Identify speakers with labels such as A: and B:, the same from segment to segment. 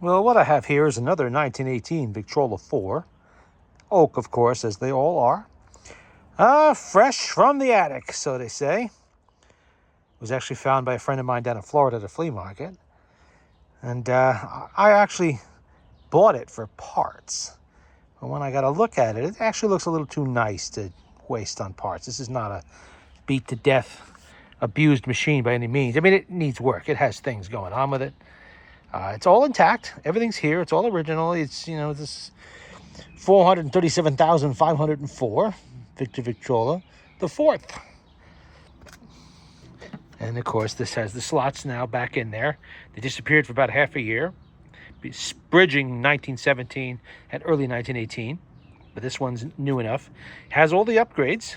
A: Well, what I have here is another 1918 Victrola 4. Oak, of course, as they all are. Fresh from the attic, so they say. It was actually found by a friend of mine down in Florida at a flea market. And I actually bought it for parts. But when I got a look at it, it actually looks a little too nice to waste on parts. This is not a beat-to-death, abused machine by any means. I mean, it needs work. It has things going on with it. It's all intact. Everything's here. It's all original. It's, this 437,504 Victor Victrola, the fourth. And of course, this has the slots now back in there. They disappeared for about half a year, bridging 1917 and early 1918. But this one's new enough. Has all the upgrades.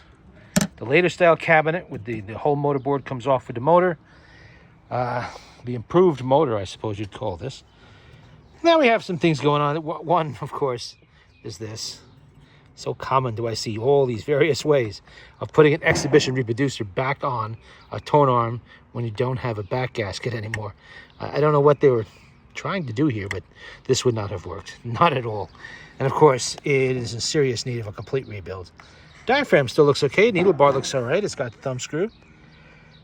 A: The later style cabinet with the whole motorboard comes off with the motor. The improved motor, I suppose you'd call this. Now we have some things going on. One, of course, is this. So common do I see all these various ways of putting an exhibition reproducer back on a tone arm when you don't have a back gasket anymore. I don't know what they were trying to do here, but this would not have worked. Not at all. And of course, it is in serious need of a complete rebuild. Diaphragm still looks okay. Needle bar looks all right. It's got the thumb screw.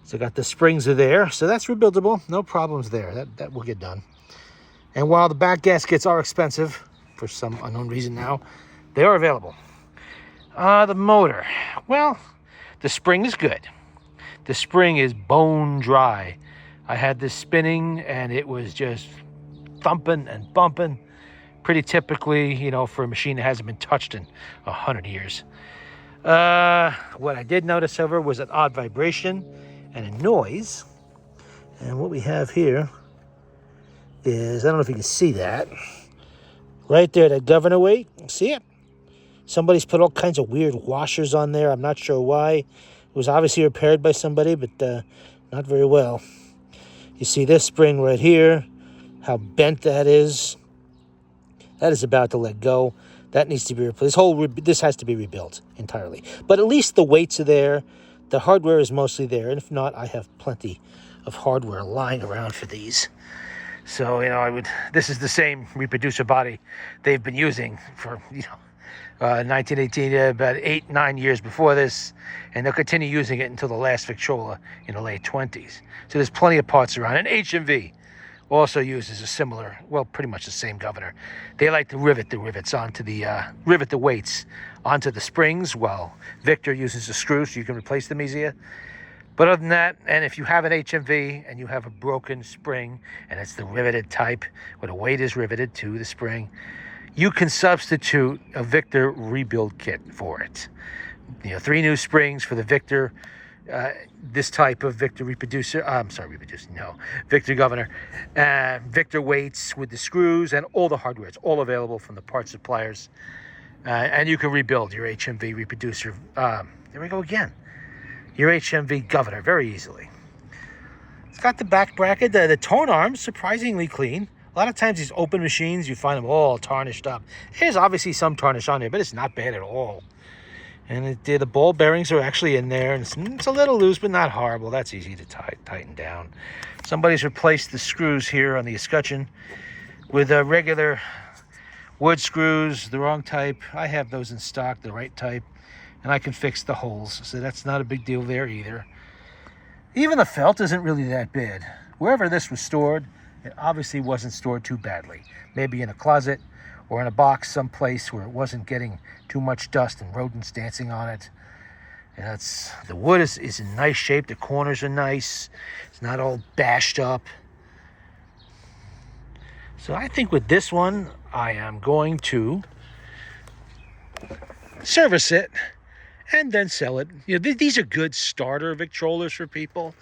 A: So got the springs are there. So that's rebuildable. No problems there. That will get done. And while the back gaskets are expensive, for some unknown reason now, they are available. The motor. Well, the spring is good. The spring is bone dry. I had this spinning and it was just thumping and bumping. Pretty typically, for a machine that hasn't been touched in 100 years. What I did notice, however, was an odd vibration and a noise. And what we have here is, I don't know if you can see that. Right there, that governor weight. See it? Somebody's put all kinds of weird washers on there. I'm not sure why. It was obviously repaired by somebody, but not very well. You see this spring right here, how bent that is. That is about to let go. That needs to be replaced. This has to be rebuilt entirely. But at least the weights are there. The hardware is mostly there. And if not, I have plenty of hardware lying around for these. So, this is the same reproducer body they've been using for, 1918, about 8-9 years before this. And they'll continue using it until the last Victrola in the late 20s. So there's plenty of parts around. And HMV also uses a similar, pretty much the same governor. They like to rivet the rivets onto rivet the weights onto the springs, while Victor uses a screw so you can replace them easier. But other than that, and if you have an HMV and you have a broken spring, and it's the riveted type, where the weight is riveted to the spring, you can substitute a Victor rebuild kit for it. 3 new springs for the Victor, this type of Victor Victor governor, Victor weights with the screws and all the hardware. It's all available from the parts suppliers. And you can rebuild your HMV reproducer. There we go again. Your HMV governor very easily. It's got the back bracket. The tone arms, surprisingly clean. A lot of times these open machines, you find them all tarnished up. There's obviously some tarnish on there, but it's not bad at all. And the ball bearings are actually in there. And it's a little loose, but not horrible. That's easy to tighten down. Somebody's replaced the screws here on the escutcheon with regular wood screws, the wrong type. I have those in stock, the right type. And I can fix the holes. So that's not a big deal there either. Even the felt isn't really that bad. Wherever this was stored, it obviously wasn't stored too badly. Maybe in a closet or in a box someplace where it wasn't getting too much dust and rodents dancing on it. And the wood is in nice shape. The corners are nice. It's not all bashed up. So I think with this one, I am going to service it and then sell it. These are good starter Victrolas for people,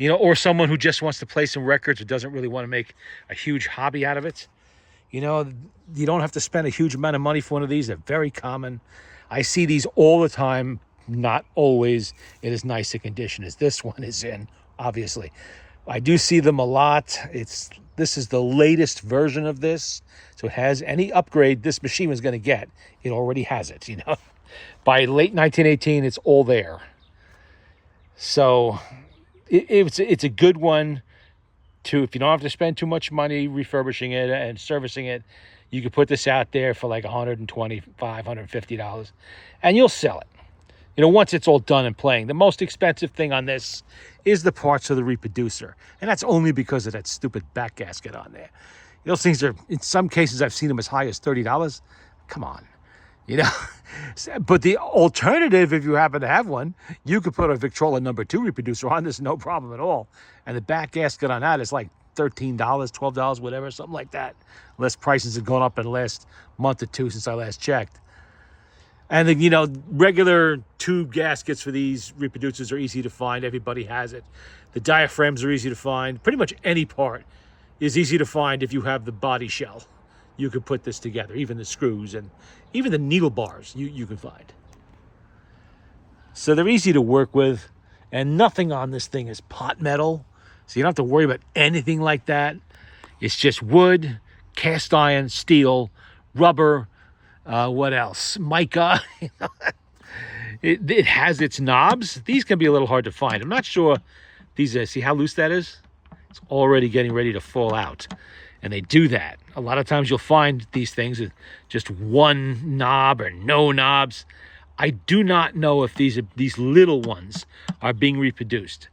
A: or someone who just wants to play some records or doesn't really want to make a huge hobby out of it. You don't have to spend a huge amount of money for one of these. They're very common. I see these all the time, not always in as nice a condition as this one is in, obviously. I do see them a lot. This is the latest version of this. So it has any upgrade this machine was going to get. It already has it, By late 1918, it's all there. So it's a good one if you don't have to spend too much money refurbishing it and servicing it, you could put this out there for like $125, $150, and you'll sell it. Once it's all done and playing. The most expensive thing on this is the parts of the reproducer, and that's only because of that stupid back gasket on there. Those things are, in some cases, I've seen them as high as $30. Come on, But the alternative, if you happen to have one, you could put a Victrola #2 reproducer on this, no problem at all. And the back gasket on that is like $13, $12, whatever, something like that. Unless prices have gone up in the last month or two since I last checked. And the, regular tube gaskets for these reproducers are easy to find. Everybody has it. The diaphragms are easy to find. Pretty much any part is easy to find if you have the body shell. You could put this together, even the screws and even the needle bars you can find. So they're easy to work with, and nothing on this thing is pot metal. So you don't have to worry about anything like that. It's just wood, cast iron, steel, rubber, what else? Mica. It has its knobs. These can be a little hard to find. I'm not sure. These see how loose that is? It's already getting ready to fall out. And they do that. A lot of times you'll find these things with just one knob or no knobs. I do not know if these little ones are being reproduced.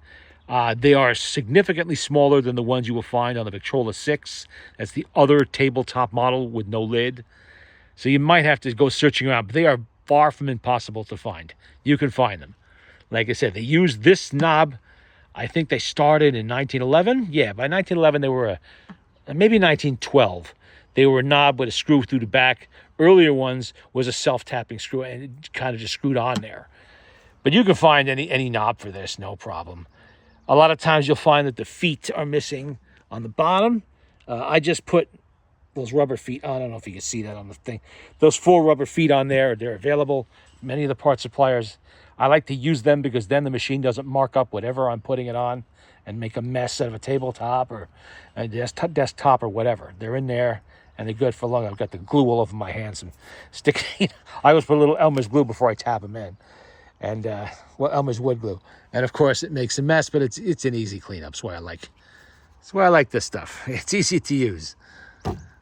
A: They are significantly smaller than the ones you will find on the Victrola 6. That's the other tabletop model with no lid. So you might have to go searching around, but they are far from impossible to find. You can find them. Like I said, they use this knob. I think they started in 1911. Yeah, by 1911 they were maybe 1912. They were a knob with a screw through the back. Earlier ones was a self-tapping screw, and it kind of just screwed on there. But you can find any knob for this, no problem. A lot of times you'll find that the feet are missing on the bottom. I just put those rubber feet on. I don't know if you can see that on the thing. Those 4 rubber feet on there, they're available. Many of the part suppliers, I like to use them because then the machine doesn't mark up whatever I'm putting it on and make a mess out of a tabletop or a desktop or whatever. They're in there and they're good for long. I've got the glue all over my hands and sticking. I always put a little Elmer's glue before I tap them in. And, Elmer's wood glue. And of course it makes a mess, but it's an easy cleanup. That's why I like this stuff. It's easy to use.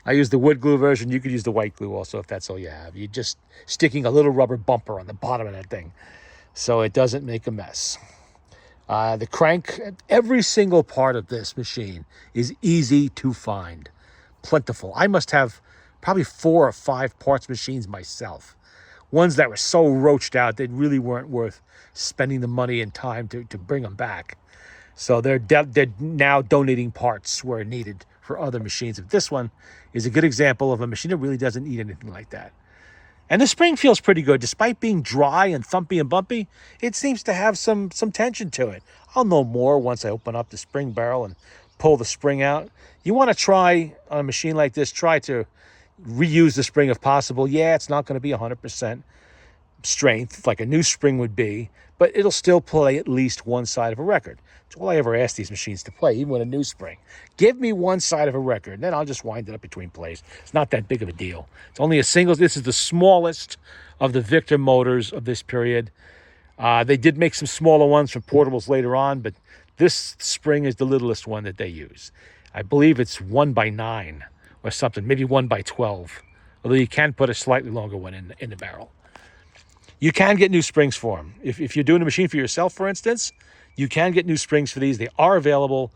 A: I use the wood glue version. You could use the white glue also if that's all you have. You're just sticking a little rubber bumper on the bottom of that thing so it doesn't make a mess. The crank, every single part of this machine is easy to find, plentiful. I must have probably 4 or 5 parts machines myself. Ones that were so roached out, they really weren't worth spending the money and time to bring them back. So they're now donating parts where needed for other machines. But this one is a good example of a machine that really doesn't need anything like that. And the spring feels pretty good. Despite being dry and thumpy and bumpy, it seems to have some tension to it. I'll know more once I open up the spring barrel and pull the spring out. You want to try, on a machine like this, try to reuse the spring if possible. Yeah, it's not going to be 100% strength like a new spring would be, but it'll still play at least one side of a record. That's all I ever ask these machines to play, even with a new spring. Give me one side of a record, and then I'll just wind it up between plays. It's not that big of a deal. It's only a single. This is the smallest of the Victor motors of this period. They did make some smaller ones from portables later on, but this spring is the littlest one that they use. I believe it's 1x9 or something, maybe 1x12, although you can put a slightly longer one in the barrel. You can get new springs for them. If you're doing a machine for yourself, for instance, you can get new springs for these. They are available.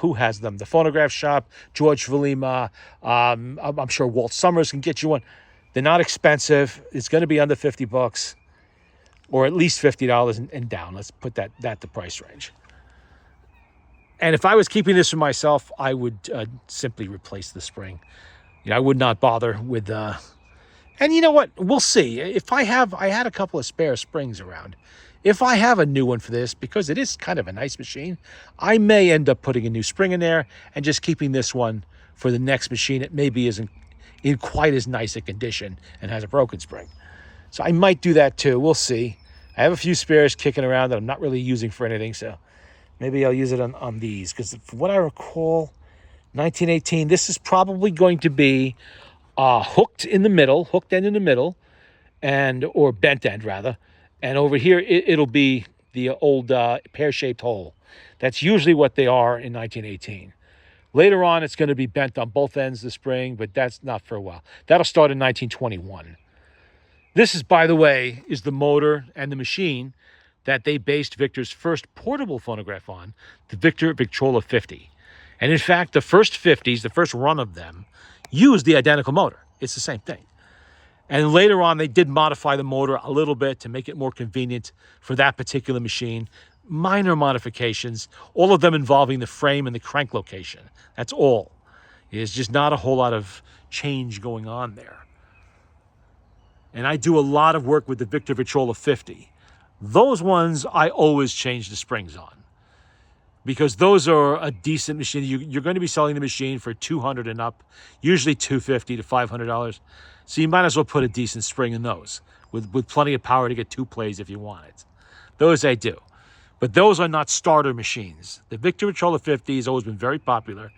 A: Who has them? The Phonograph Shop, George Valima. I'm sure Walt Summers can get you one. They're not expensive. It's going to be under $50 or at least $50 and down. Let's put that the price range. And if I was keeping this for myself, I would simply replace the spring. I would not bother with... And you know what? We'll see. If I had a couple of spare springs around. If I have a new one for this, because it is kind of a nice machine, I may end up putting a new spring in there and just keeping this one for the next machine. It maybe isn't in quite as nice a condition and has a broken spring. So I might do that too. We'll see. I have a few spares kicking around that I'm not really using for anything, so maybe I'll use it on these. Because from what I recall, 1918, this is probably going to be hooked end in the middle, or bent end rather. And over here, it'll be the old pear-shaped hole. That's usually what they are in 1918. Later on, it's going to be bent on both ends of the spring, but that's not for a while. That'll start in 1921. This is, by the way, is the motor and the machine that they based Victor's first portable phonograph on, the Victrola 50. And in fact, the first 50s, the first run of them, used the identical motor. It's the same thing. And later on, they did modify the motor a little bit to make it more convenient for that particular machine. Minor modifications, all of them involving the frame and the crank location. That's all. There's just not a whole lot of change going on there. And I do a lot of work with the Victor Victrola 50. Those ones I always change the springs on, because those are a decent machine. You're going to be selling the machine for $200 and up, usually $250 to $500. So you might as well put a decent spring in those with plenty of power to get 2 plays if you want it. Those I do. But those are not starter machines. The Victor Victrola 50 has always been very popular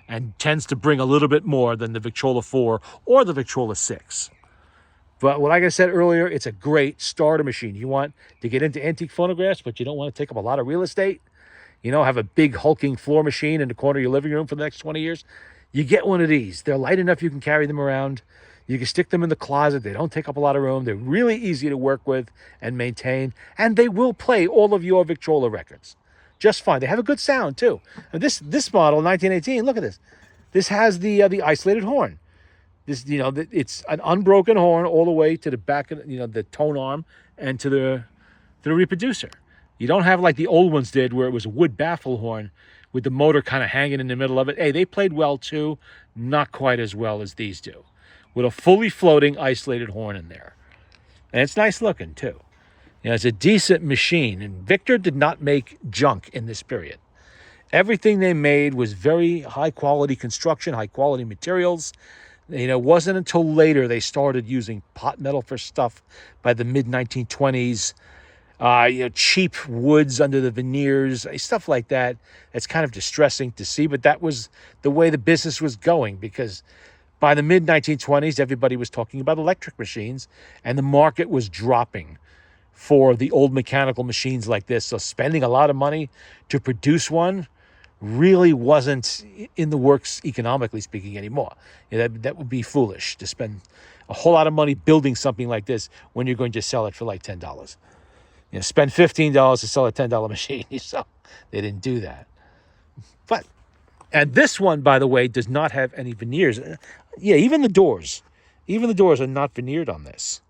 A: and tends to bring a little bit more than the Victrola 4 or the Victrola 6. But like I said earlier, it's a great starter machine. You want to get into antique phonographs, but you don't want to take up a lot of real estate. Have a big hulking floor machine in the corner of your living room for the next 20 years. You get one of these. They're light enough you can carry them around. You can stick them in the closet. They don't take up a lot of room. They're really easy to work with and maintain. And they will play all of your Victrola records just fine. They have a good sound, too. And this model, 1918, look at this. This has the isolated horn. This, it's an unbroken horn all the way to the back of, the tone arm and to the reproducer. You don't have like the old ones did where it was a wood baffle horn with the motor kind of hanging in the middle of it. Hey, they played well, too. Not quite as well as these do, with a fully floating isolated horn in there. And it's nice looking, too. It's a decent machine. And Victor did not make junk in this period. Everything they made was very high-quality construction, high-quality materials. It wasn't until later they started using pot metal for stuff by the mid-1920s. Cheap woods under the veneers, stuff like that. It's kind of distressing to see, but that was the way the business was going, because by the mid-1920s, everybody was talking about electric machines, and the market was dropping for the old mechanical machines like this. So spending a lot of money to produce one really wasn't in the works, economically speaking, anymore. That would be foolish to spend a whole lot of money building something like this when you're going to sell it for like $10. Spend $15 to sell a $10 machine. So they didn't do that. And this one, by the way, does not have any veneers. Yeah, even the doors are not veneered on this.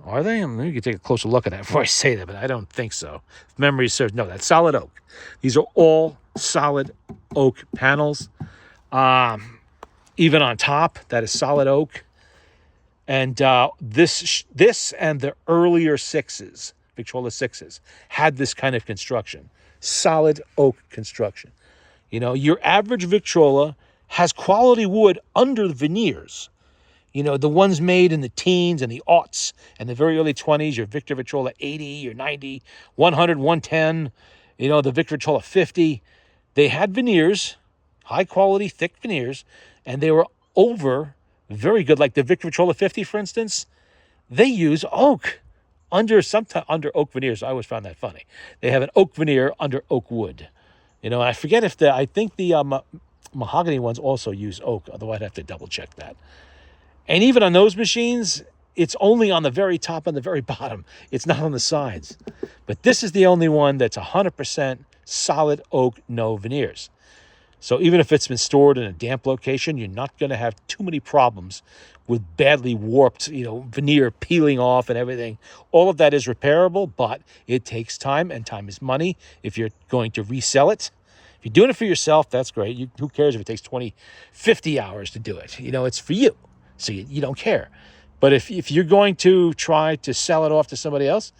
A: Are they? You can take a closer look at that before I say that, but I don't think so. If memory serves, no, that's solid oak. These are all solid oak panels. Even on top, that is solid oak. And this and the earlier sixes, Victrola 6s, had this kind of construction. Solid oak construction. Your average Victrola has quality wood under the veneers. The ones made in the teens and the aughts and the very early 20s, your Victor Victrola 80, your 90, 100, 110, the Victor Victrola 50, they had veneers, high quality, thick veneers, and they were over very good. Like the Victor Victrola 50, for instance, they use oak under oak veneers. I always found that funny. They have an oak veneer under oak wood. And I forget I think the mahogany ones also use oak, although I'd have to double check that. And even on those machines, it's only on the very top and the very bottom. It's not on the sides. But this is the only one that's 100% solid oak, no veneers. So even if it's been stored in a damp location, you're not going to have too many problems with badly warped, veneer peeling off and everything. All of that is repairable, but it takes time, and time is money if you're going to resell it. If you're doing it for yourself, that's great. Who cares if it takes 20, 50 hours to do it? It's for you. So you don't care. But if you're going to try to sell it off to somebody else,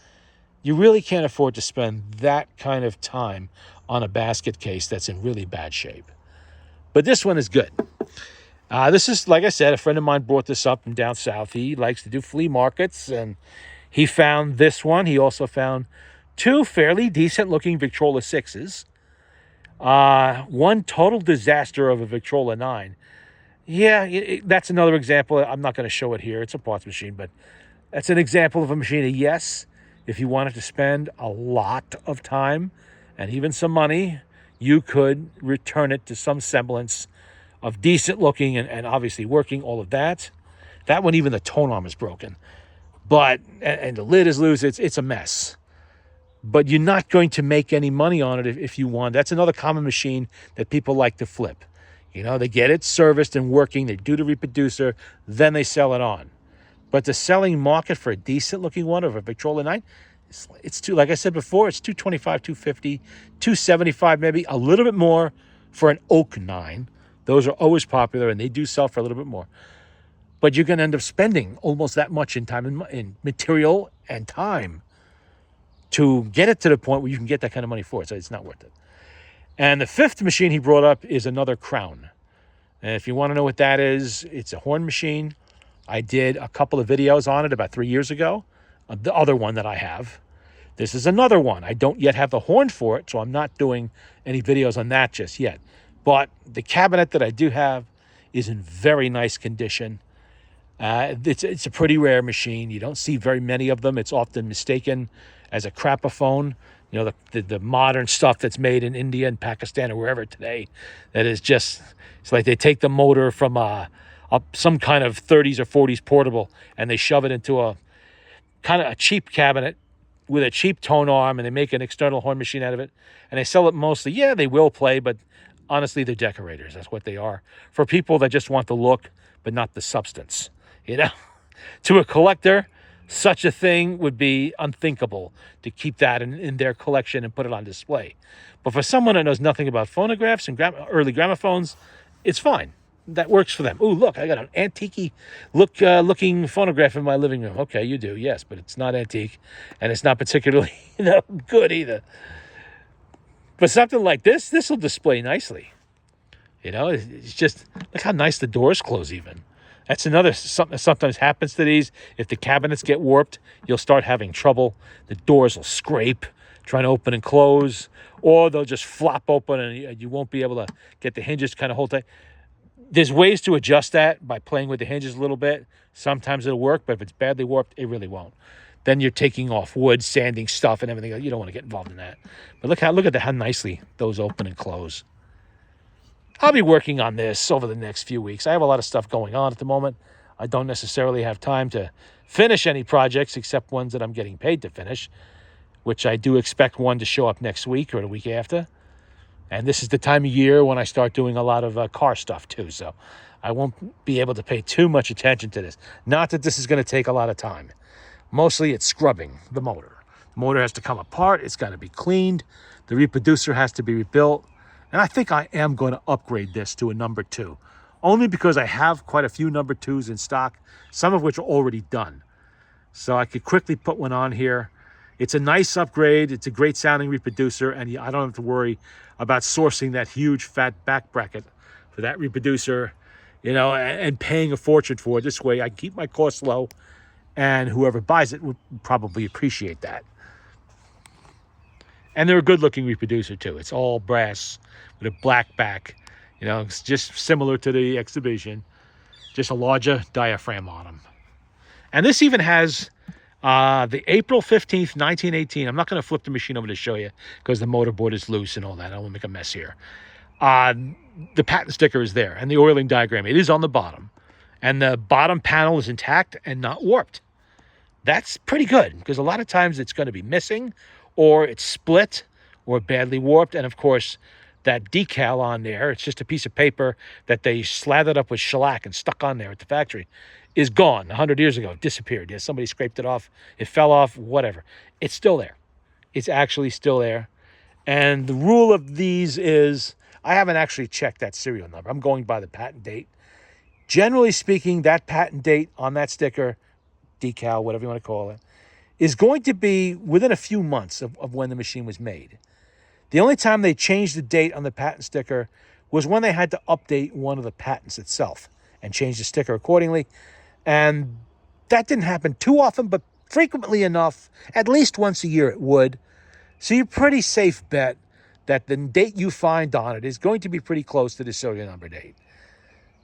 A: you really can't afford to spend that kind of time on a basket case that's in really bad shape. But this one is good. This is, like I said, a friend of mine brought this up from down south. He likes to do flea markets, and he found this one. He also found 2 fairly decent-looking Victrola 6s. One total disaster of a Victrola 9. Yeah, that's another example. I'm not going to show it here. It's a parts machine, but that's an example of a machine. Yes, if you wanted to spend a lot of time and even some money, you could return it to some semblance of decent looking and obviously working, all of that. That one, even the tone arm is broken. But, and the lid is loose, it's a mess. But you're not going to make any money on it if you want. That's another common machine that people like to flip. You know, they get it serviced and working, they do the reproducer, then they sell it on. But the selling market for a decent looking one of a Victrola 9, it's too, like I said before, it's $225, $250, $275, maybe a little bit more for an oak 9. Those are always popular and they do sell for a little bit more. But you're going to end up spending almost that much in time, in material and time, to get it to the point where you can get that kind of money for it. So it's not worth it. And the fifth machine he brought up is another crown. And if you want to know what that is, it's a horn machine. I did a couple of videos on it about 3 years ago. The other one that I have. This is another one. I don't yet have the horn for it, so I'm not doing any videos on that just yet. But the cabinet that I do have is in very nice condition. It's a pretty rare machine. You don't see very many of them. It's often mistaken as a crapaphone. You know, the modern stuff that's made in India and Pakistan or wherever today, that is just, it's like they take the motor from some kind of 30s or 40s portable and they shove it into a kind of a cheap cabinet with a cheap tone arm, and they make an external horn machine out of it, and they sell it mostly. Yeah, they will play, but honestly, they're decorators. That's what they are. For people that just want the look, but not the substance. You know, to a collector, such a thing would be unthinkable to keep that in their collection and put it on display. But for someone that knows nothing about phonographs and early gramophones, it's fine. That works for them. Oh, look, I got an antique looking phonograph in my living room. Okay, you do, yes, but it's not antique, and it's not particularly good either. But something like this will display nicely. You know, it's just, look how nice the doors close even. That's another something that sometimes happens to these. If the cabinets get warped, you'll start having trouble. The doors will scrape, trying to open and close, or they'll just flop open and you won't be able to get the hinges kind of hold tight. There's ways to adjust that by playing with the hinges a little bit. Sometimes it'll work, but if it's badly warped, it really won't. Then you're taking off wood, sanding stuff and everything. You don't want to get involved in that. But look at how nicely those open and close. I'll be working on this over the next few weeks. I have a lot of stuff going on at the moment. I don't necessarily have time to finish any projects except ones that I'm getting paid to finish, which I do expect one to show up next week or the week after. And this is the time of year when I start doing a lot of car stuff too. So I won't be able to pay too much attention to this. Not that this is going to take a lot of time. Mostly it's scrubbing the motor. The motor has to come apart. It's got to be cleaned. The reproducer has to be rebuilt. And I think I am going to upgrade this to a number 2. Only because I have quite a few number 2s in stock, some of which are already done. So I could quickly put one on here. It's a nice upgrade. It's a great sounding reproducer, and I don't have to worry about sourcing that huge fat back bracket for that reproducer, you know, and paying a fortune for it. This way I keep my costs low, and whoever buys it would probably appreciate that. And they're a good looking reproducer too. It's all brass with a black back. You know, it's just similar to the Exhibition, just a larger diaphragm on them. And this even has the April 15th, 1918. I'm not going to flip the machine over to show you because the motor board is loose and all that. I won't make a mess here. The patent sticker is there and the oiling diagram. It is on the bottom. And the bottom panel is intact and not warped. That's pretty good because a lot of times it's going to be missing or it's split or badly warped. And of course, that decal on there, it's just a piece of paper that they slathered up with shellac and stuck on there at the factory, is gone. 100 years ago, it disappeared. Yeah, somebody scraped it off. It fell off, whatever. It's still there. It's actually still there. And the rule of these is, I haven't actually checked that serial number. I'm going by the patent date. Generally speaking, that patent date on that sticker, decal, whatever you want to call it, is going to be within a few months of when the machine was made. The only time they changed the date on the patent sticker was when they had to update one of the patents itself and change the sticker accordingly. And that didn't happen too often, but frequently enough, at least once a year it would. So you're pretty safe bet that the date you find on it is going to be pretty close to the serial number date.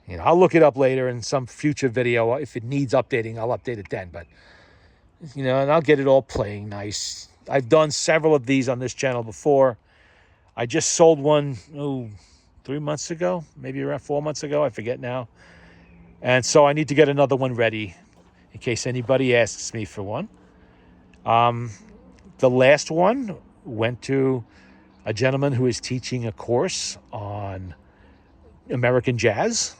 A: You know, I'll look it up later in some future video. If it needs updating, I'll update it then. But, you know, and I'll get it all playing nice. I've done several of these on this channel before. I just sold one 3 months ago, maybe around 4 months ago. I forget now. And so I need to get another one ready in case anybody asks me for one. The last one went to a gentleman who is teaching a course on American jazz,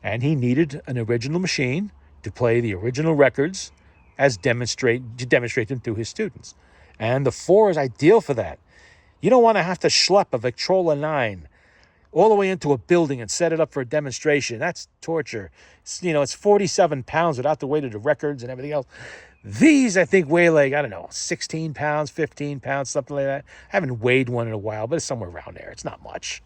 A: and he needed an original machine to play the original records to demonstrate them to his students. And the 4 is ideal for that. You don't want to have to schlep a Victrola 9 all the way into a building and set it up for a demonstration. That's torture. It's 47 pounds without the weight of the records and everything else. These, I think, weigh like, 16 pounds, 15 pounds, something like that. I haven't weighed one in a while, but it's somewhere around there. It's not much.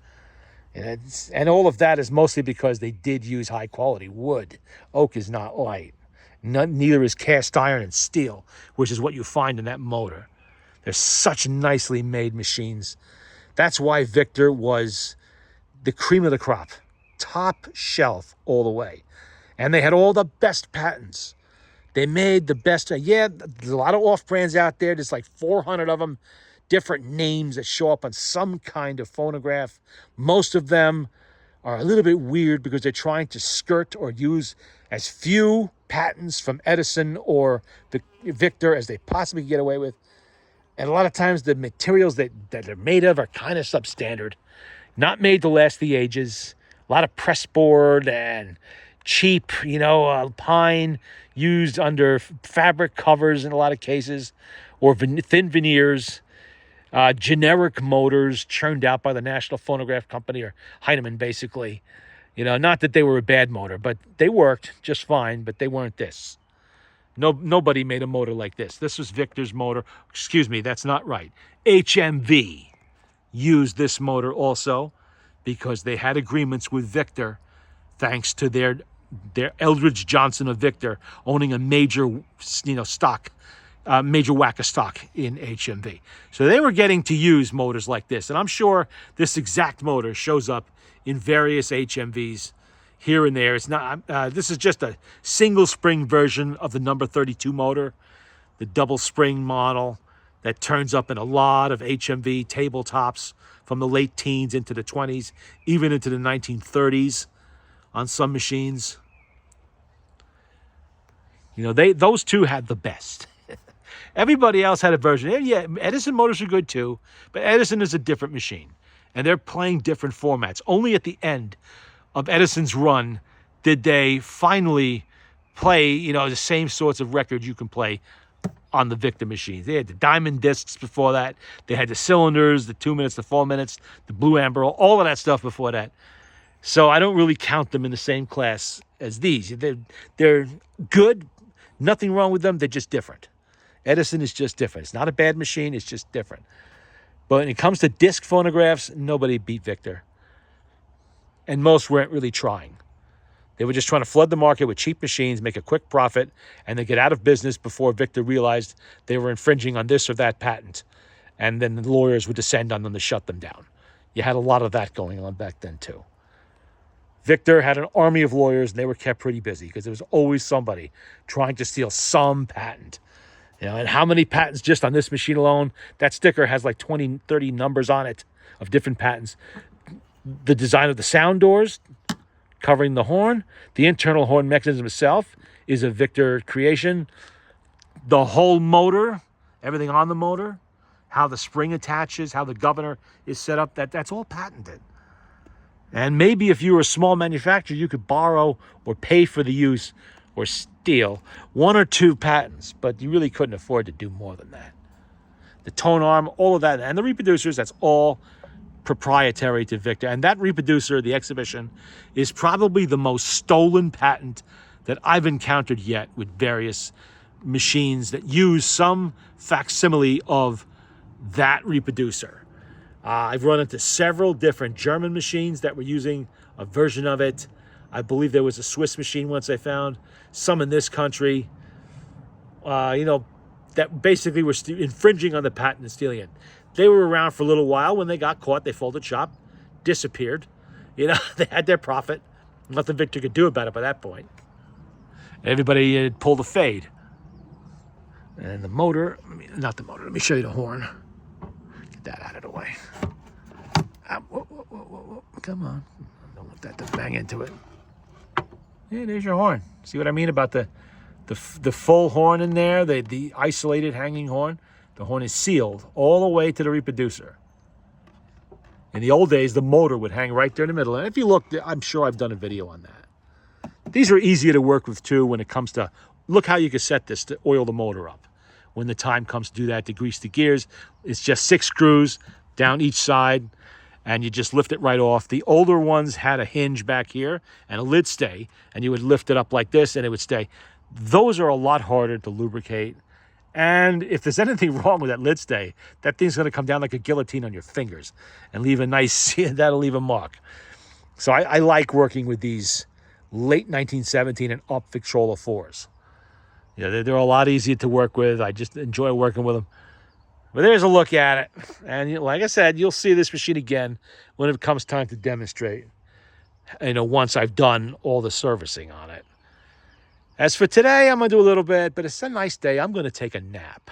A: And all of that is mostly because they did use high-quality wood. Oak is not light. Neither is cast iron and steel, which is what you find in that motor. They're such nicely made machines. That's why Victor was the cream of the crop. Top shelf all the way. And they had all the best patents. They made the best. There's a lot of off-brands out there. There's like 400 of them. Different names that show up on some kind of phonograph. Most of them are a little bit weird because they're trying to skirt or use as few patents from Edison or Victor as they possibly get away with. And a lot of times the materials that they're made of are kind of substandard, not made to last the ages. A lot of press board and cheap, pine used under fabric covers in a lot of cases, or thin veneers. Generic motors churned out by the National Phonograph Company or Heinemann, basically. Not that they were a bad motor, but they worked just fine, but they weren't this. Nobody made a motor like this. This was Victor's motor. Excuse me, that's not right. HMV used this motor also because they had agreements with Victor thanks to their Eldridge Johnson of Victor owning a major, stock. Major whack of stock in HMV. So they were getting to use motors like this. And I'm sure this exact motor shows up in various HMVs here and there. It's not. This is just a single spring version of the number 32 motor, the double spring model that turns up in a lot of HMV tabletops from the late teens into the 20s, even into the 1930s on some machines. Those two had the best. Everybody else had a version. Yeah, Edison motors are good too, but Edison is a different machine, and they're playing different formats. Only at the end of Edison's run did they finally play, the same sorts of records you can play on the Victor machines. They had the diamond discs before that. They had the cylinders, the 2 minutes, the 4 minutes, the blue amber, all of that stuff before that. So I don't really count them in the same class as these. They're good. Nothing wrong with them. They're just different. Edison is just different. It's not a bad machine. It's just different. But when it comes to disc phonographs, nobody beat Victor. And most weren't really trying. They were just trying to flood the market with cheap machines, make a quick profit, and then get out of business before Victor realized they were infringing on this or that patent. And then the lawyers would descend on them to shut them down. You had a lot of that going on back then, too. Victor had an army of lawyers, and they were kept pretty busy because there was always somebody trying to steal some patent. And how many patents just on this machine alone? That sticker has like 20, 30 numbers on it of different patents. The design of the sound doors covering the horn, the internal horn mechanism itself is a Victor creation. The whole motor, everything on the motor, how the spring attaches, how the governor is set up, that's all patented. And maybe if you were a small manufacturer, you could borrow or pay for the use or steal 1 or 2 patents, but you really couldn't afford to do more than that. The tone arm, all of that, and the reproducers, that's all proprietary to Victor. And that reproducer, the exhibition, is probably the most stolen patent that I've encountered yet with various machines that use some facsimile of that reproducer. I've run into several different German machines that were using a version of it. I believe there was a Swiss machine once I found. Some in this country, that basically were infringing on the patent and stealing it. They were around for a little while. When they got caught, they folded shop, disappeared. They had their profit. Nothing Victor could do about it by that point. Everybody pulled a fade. And the motor, let me show you the horn. Get that out of the way. Whoa, whoa, whoa, whoa, whoa. Come on. I don't want that to bang into it. Yeah, there's your horn. See what I mean about the full horn in there, the isolated hanging horn? The horn is sealed all the way to the reproducer. In the old days, the motor would hang right there in the middle. And if you look, I'm sure I've done a video on that. These are easier to work with too when it comes to, look how you can set this to oil the motor up. When the time comes to do that, to grease the gears, it's just 6 screws down each side, and you just lift it right off. The older ones had a hinge back here and a lid stay, and you would lift it up like this and it would stay. Those are a lot harder to lubricate. And if there's anything wrong with that lid stay, that thing's gonna come down like a guillotine on your fingers and leave a nice, that'll leave a mark. So I like working with these late 1917 and up Victrola 4s. You know, they're a lot easier to work with. I just enjoy working with them. But there's a look at it. And like I said, you'll see this machine again when it comes time to demonstrate, once I've done all the servicing on it. As for today, I'm going to do a little bit, but it's a nice day. I'm going to take a nap.